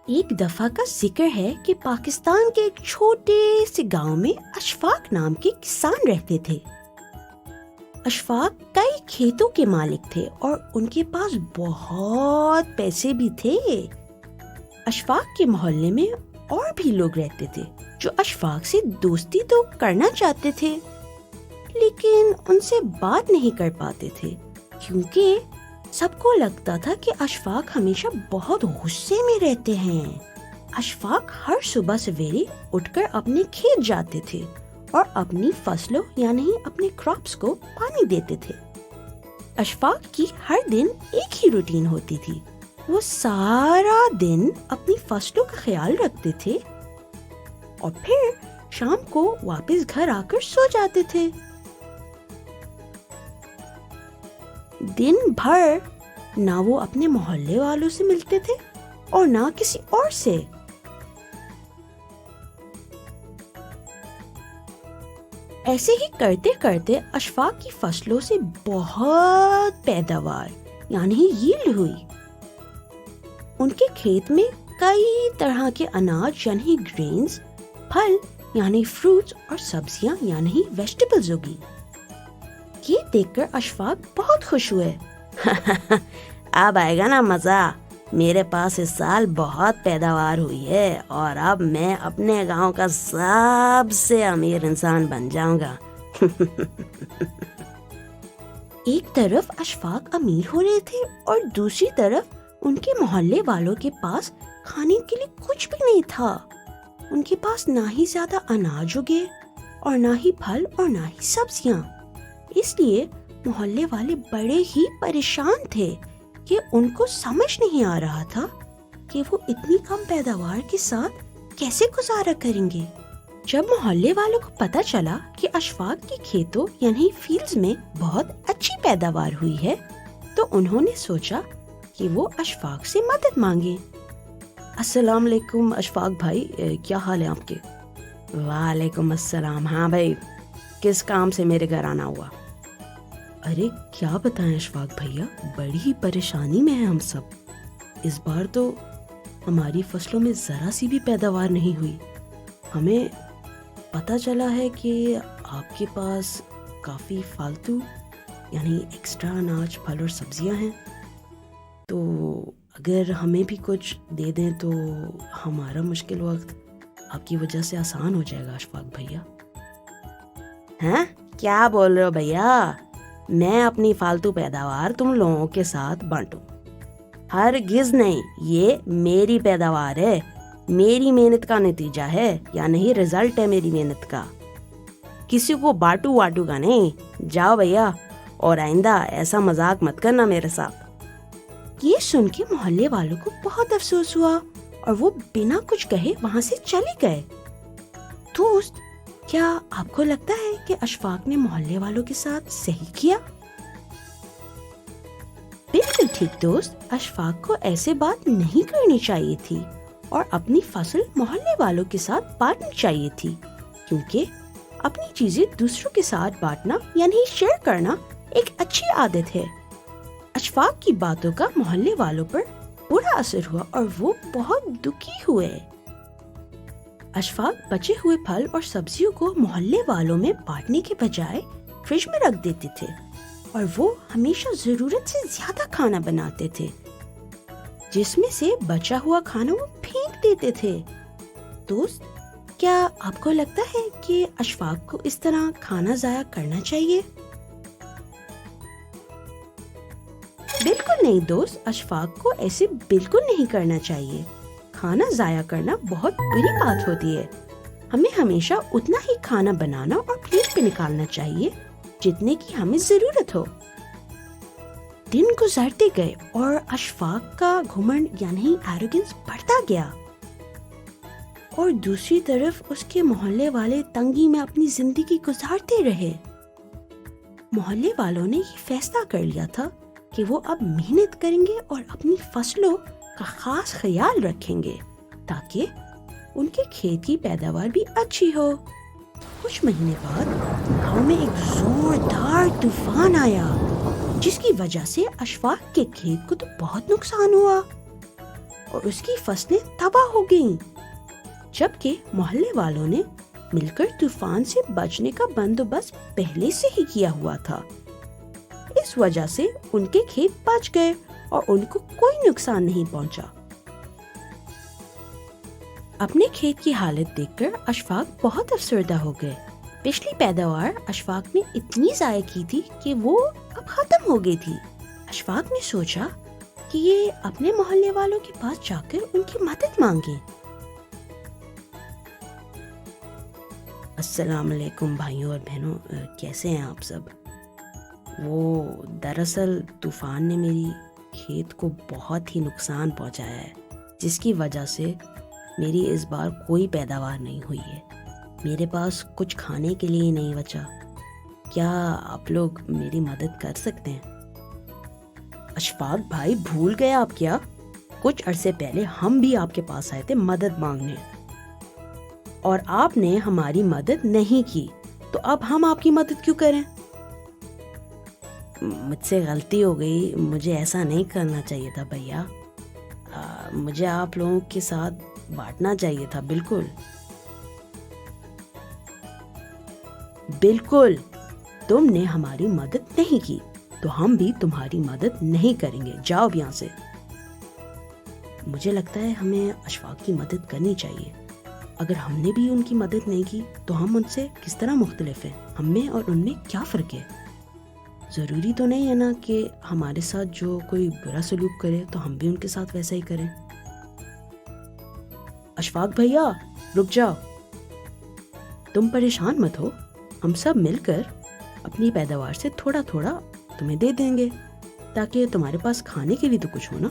ایک دفعہ کا ذکر ہے کہ پاکستان کے ایک چھوٹے سے گاؤں میں اشفاق نام کے کسان رہتے تھے۔ اشفاق کئی کھیتوں کے مالک تھے اور ان کے پاس بہت پیسے بھی تھے۔ اشفاق کے محلے میں اور بھی لوگ رہتے تھے جو اشفاق سے دوستی تو کرنا چاہتے تھے، لیکن ان سے بات نہیں کر پاتے تھے کیونکہ سب کو لگتا تھا کہ اشفاق ہمیشہ بہت غصے میں رہتے ہیں۔ اشفاق ہر صبح سویرے اٹھ کر اپنے کھیت جاتے تھے اور اپنی فصلوں یعنی اپنے کراپس کو پانی دیتے تھے۔ اشفاق کی ہر دن ایک ہی روٹین ہوتی تھی، وہ سارا دن اپنی فصلوں کا خیال رکھتے تھے اور پھر شام کو واپس گھر آ کر سو جاتے تھے۔ دن بھر نہ وہ اپنے محلے والوں سے ملتے تھے اور نہ کسی اور سے۔ ایسے ہی کرتے کرتے اشفاق کی فصلوں سے بہت پیداوار یعنی ییلڈ ہوئی۔ ان کے کھیت میں کئی طرح کے اناج یعنی گرینز، پھل یعنی فروٹس اور سبزیاں یعنی ویجیٹیبلز ہوگی۔ یہ دیکھ کر اشفاق بہت خوش ہوئے۔ اب آئے گا نا مزہ، میرے پاس اس سال بہت پیداوار ہوئی ہے اور اب میں اپنے گاؤں کا سب سے امیر انسان بن جاؤں گا۔ ایک طرف اشفاق امیر ہو رہے تھے اور دوسری طرف ان کے محلے والوں کے پاس کھانے کے لیے کچھ بھی نہیں تھا۔ ان کے پاس نہ ہی زیادہ اناج اگے اور نہ ہی پھل اور نہ ہی سبزیاں۔ اس لیے محلے والے بڑے ہی پریشان تھے کہ ان کو سمجھ نہیں آ رہا تھا کہ وہ اتنی کم پیداوار کے ساتھ کیسے گزارا کریں گے۔ جب محلے والوں کو پتہ چلا کہ اشفاق کے کھیتوں یعنی فیلڈز میں بہت اچھی پیداوار ہوئی ہے تو انہوں نے سوچا کہ وہ اشفاق سے مدد مانگے۔ السلام علیکم اشفاق بھائی، کیا حال ہے آپ کے؟ وعلیکم السلام۔ ہاں بھائی، کس کام سے میرے گھر آنا ہوا؟ ارے کیا بتائیں اشفاق بھیا، بڑی ہی پریشانی میں ہیں ہم سب۔ اس بار تو ہماری فصلوں میں ذرا سی بھی پیداوار نہیں ہوئی۔ ہمیں پتہ چلا ہے کہ آپ کے پاس کافی فالتو یعنی ایکسٹرا اناج، پھل اور سبزیاں ہیں، تو اگر ہمیں بھی کچھ دے دیں تو ہمارا مشکل وقت آپ کی وجہ سے آسان ہو جائے گا اشفاق بھیا۔ ہیں؟ کیا بول رہے ہو بھیا؟ میں اپنی فالتو پیداوار تم لوگوں کے ساتھ بانٹوں؟ ہرگز نہیں، یہ میری پیداوار ہے، میری محنت کا نتیجہ ہے یا نہیں رزلٹ ہے میری محنت کا، کسی کو بانٹو واٹو کا نہیں۔ جاؤ بھیا، اور آئندہ ایسا مذاق مت کرنا میرے ساتھ۔ یہ سن کے محلے والوں کو بہت افسوس ہوا اور وہ بنا کچھ کہے وہاں سے چلے گئے۔ دوست، کیا آپ کو لگتا ہے کہ اشفاق نے محلے والوں کے ساتھ صحیح کیا؟ بالکل ٹھیک دوست، اشفاق کو ایسے بات نہیں کرنی چاہیے تھی اور اپنی فصل محلے والوں کے ساتھ بانٹنی چاہیے تھی، کیونکہ اپنی چیزیں دوسروں کے ساتھ بانٹنا یعنی شیئر کرنا ایک اچھی عادت ہے۔ اشفاق کی باتوں کا محلے والوں پر برا اثر ہوا اور وہ بہت دکھی ہوئے۔ اشفاق بچے ہوئے پھل اور سبزیوں کو محلے والوں میں بانٹنے کے بجائے فریج میں رکھ دیتے تھے اور وہ ہمیشہ ضرورت سے زیادہ کھانا بناتے تھے، جس میں سے بچا ہوا کھانا وہ پھینک دیتے تھے۔ دوست، کیا آپ کو لگتا ہے کہ اشفاق کو اس طرح کھانا ضائع کرنا چاہیے؟ بالکل نہیں دوست، اشفاق کو ایسے بالکل نہیں کرنا چاہیے۔ کھانا ضائع کرنا بہت بری بات ہوتی ہے۔ ہمیں ہمیشہ اتنا ہی کھانا بنانا اور پلیٹ پہ نکالنا چاہیے جتنے کی ہمیں ضرورت ہو۔ دن گزرتے گئے اور اشفاق کا گھمنڈ یعنی ایروگنس بڑھتا گیا اور دوسری طرف اس کے محلے والے تنگی میں اپنی زندگی گزارتے رہے۔ محلے والوں نے یہ فیصلہ کر لیا تھا کہ وہ اب محنت کریں گے اور اپنی فصلوں کا خاص خیال رکھیں گے تاکہ ان کے کھیت کی پیداوار بھی اچھی ہو۔ کچھ مہینے بعد گاؤں میں ایک زوردار طوفان آیا جس کی وجہ سے اشفاق کے کھیت کو تو بہت نقصان ہوا۔ اور اس کی فصلیں تباہ ہو گئیں، جبکہ محلے والوں نے مل کر طوفان سے بچنے کا بندوبست پہلے سے ہی کیا ہوا تھا۔ اس وجہ سے ان کے کھیت بچ گئے اور ان کو کوئی نقصان نہیں پہنچا۔ اپنے کھیت کی حالت دیکھ کر اشفاق بہت افسردہ ہو گئے۔ پچھلی پیداوار اشفاق نے اتنی ضائع کی تھی کہ وہ اب ختم ہو گئی تھی۔ اشفاق نے سوچا کہ یہ اپنے محلے والوں کے پاس جا کر ان کی مدد مانگے۔ السلام علیکم بھائیوں اور بہنوں، کیسے ہیں آپ سب؟ وہ دراصل طوفان نے میری کھیت کو بہت ہی نقصان پہنچایا ہے، جس کی وجہ سے میری اس بار کوئی پیداوار نہیں ہوئی ہے۔ میرے پاس کچھ کھانے کے لیے نہیں بچا۔ کیا آپ لوگ میری مدد کر سکتے ہیں؟ اشفاق بھائی، بھول گئے آپ کیا؟ کچھ عرصے پہلے ہم بھی آپ کے پاس آئے تھے مدد مانگنے، اور آپ نے ہماری مدد نہیں کی، تو اب ہم آپ کی مدد کیوں کریں؟ مجھ سے غلطی ہو گئی، مجھے ایسا نہیں کرنا چاہیے تھا بھیا۔ مجھے آپ لوگوں کے ساتھ بانٹنا چاہیے تھا۔ بالکل تم نے ہماری مدد نہیں کی تو ہم بھی تمہاری مدد نہیں کریں گے۔ جاؤ اب یہاں سے۔ مجھے لگتا ہے ہمیں اشفاق کی مدد کرنی چاہیے۔ اگر ہم نے بھی ان کی مدد نہیں کی تو ہم ان سے کس طرح مختلف ہیں؟ ہم میں اور ان میں کیا فرق ہے؟ ضروری تو نہیں ہے نا کہ ہمارے ساتھ جو کوئی برا سلوک کرے تو ہم بھی ان کے ساتھ ویسا ہی کریں۔ اشفاق بھیا، رک جاؤ، تم پریشان مت ہو، ہم سب مل کر اپنی پیداوار سے تھوڑا تھوڑا تمہیں دے دیں گے، تاکہ تمہارے پاس کھانے کے لیے تو کچھ ہو نا۔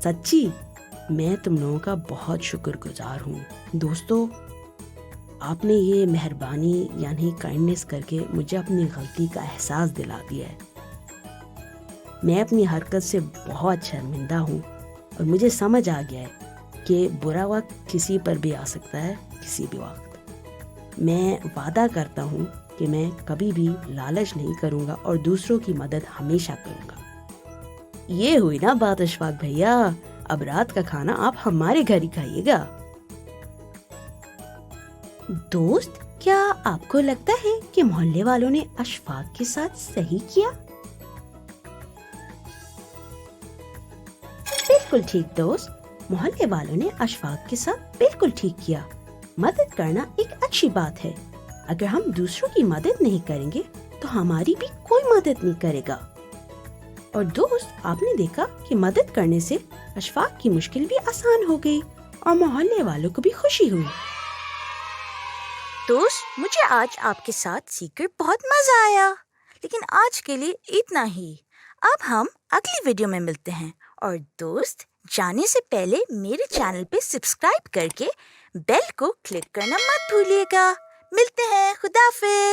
سچی میں تم لوگوں کا بہت شکر گزار ہوں۔ دوستو، آپ نے یہ مہربانی یعنی کائنڈنس کر کے مجھے اپنی غلطی کا احساس دلا دیا ہے۔ میں اپنی حرکت سے بہت شرمندہ ہوں اور مجھے سمجھ آ گیا ہے کہ برا وقت کسی پر بھی آ سکتا ہے، کسی بھی وقت۔ میں وعدہ کرتا ہوں کہ میں کبھی بھی لالچ نہیں کروں گا اور دوسروں کی مدد ہمیشہ کروں گا۔ یہ ہوئی نا بات اشفاق بھیا، اب رات کا کھانا آپ ہمارے گھر ہی کھائیے گا۔ دوست، کیا آپ کو لگتا ہے کہ محلے والوں نے اشفاق کے ساتھ صحیح کیا؟ بالکل ٹھیک دوست، محلے والوں نے اشفاق کے ساتھ بالکل ٹھیک کیا۔ مدد کرنا ایک اچھی بات ہے۔ اگر ہم دوسروں کی مدد نہیں کریں گے تو ہماری بھی کوئی مدد نہیں کرے گا۔ اور دوست، آپ نے دیکھا کہ مدد کرنے سے اشفاق کی مشکل بھی آسان ہو گئی اور محلے والوں کو بھی خوشی ہوئی۔ دوست، مجھے آج آپ کے ساتھ سیکھ کر بہت مزہ آیا، لیکن آج کے لیے اتنا ہی۔ اب ہم اگلی ویڈیو میں ملتے ہیں، اور دوست، جانے سے پہلے میرے چینل پہ سبسکرائب کر کے بیل کو کلک کرنا مت بھولیے گا۔ ملتے ہیں، خدا حافظ۔